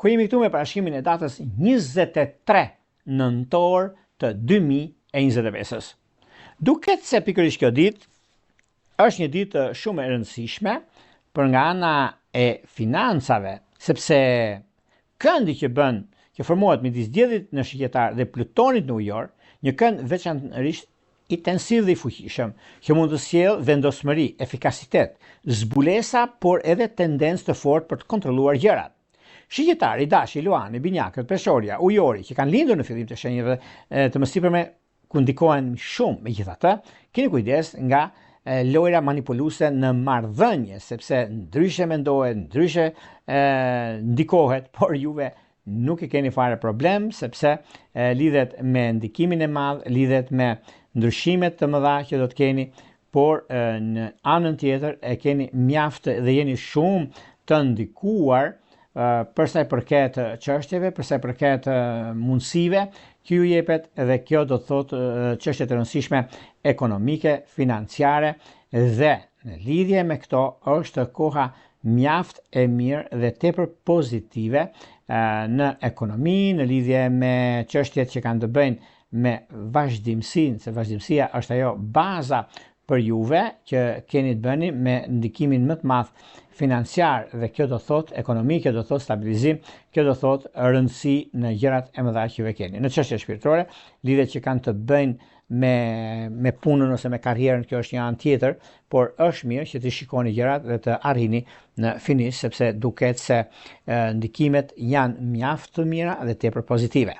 ku jemi këtu me parashikimin e datës 23 nëntor të 2025. Duket se pikërisht kjo ditë është një ditë shumë e rëndësishme për nga ana e financave, sepse këndi që bën që formohet midis diellit në Shqiptar dhe Plutonit në ujor, një kënd veçanërisht intensiv dhe i fuqishëm, që mund të sjellë vendosmëri, efikasitet, zbulesa, por edhe tendencë të fortë për të kontrolluar gjërat. Shqiptari, Dashi, Luani, Binjakët, Peshorja, Ujori, që kanë lindur në fillim të shenjave të mësipërme ku ndikohen shumë, megjithatë, keni kujdes nga lojra manipuluese në marrëdhënie, sepse ndryshe mendohet, ndryshe ndikohet, por juve nuk i keni fare problem, sepse lidhet me ndikimin e madh, lidhet me ndryshimet të mëdha që do të keni, por në anën tjetër e keni mjaft dhe jeni shumë të ndikuar për sa i përket çështjeve, për sa i përket mundësive që ju jepet, dhe kjo do të thotë çështje të rëndësishme ekonomike, financiare, dhe në lidhje me këto është koha mjaft e mirë dhe tepër pozitive në ekonomi, në lidhje me çështjet që kanë të bëjnë me vazhdimsinë, se vazhdimësia është ajo baza për juve që keni të bëni me ndikimin më të madh financiar, dhe kjo do thot ekonomi, kjo do thot stabilizim, kjo do thot rëndësi në gjërat e mëdha që juve keni. Në çështje shpirtërore, lidhjet që kanë të bëjnë me punën ose me karrierën, kjo është një anë tjetër, por është mirë që të shikoni gjërat dhe të arrini në finish, sepse duket se ndikimet janë mjaft të mira dhe tepër pozitive.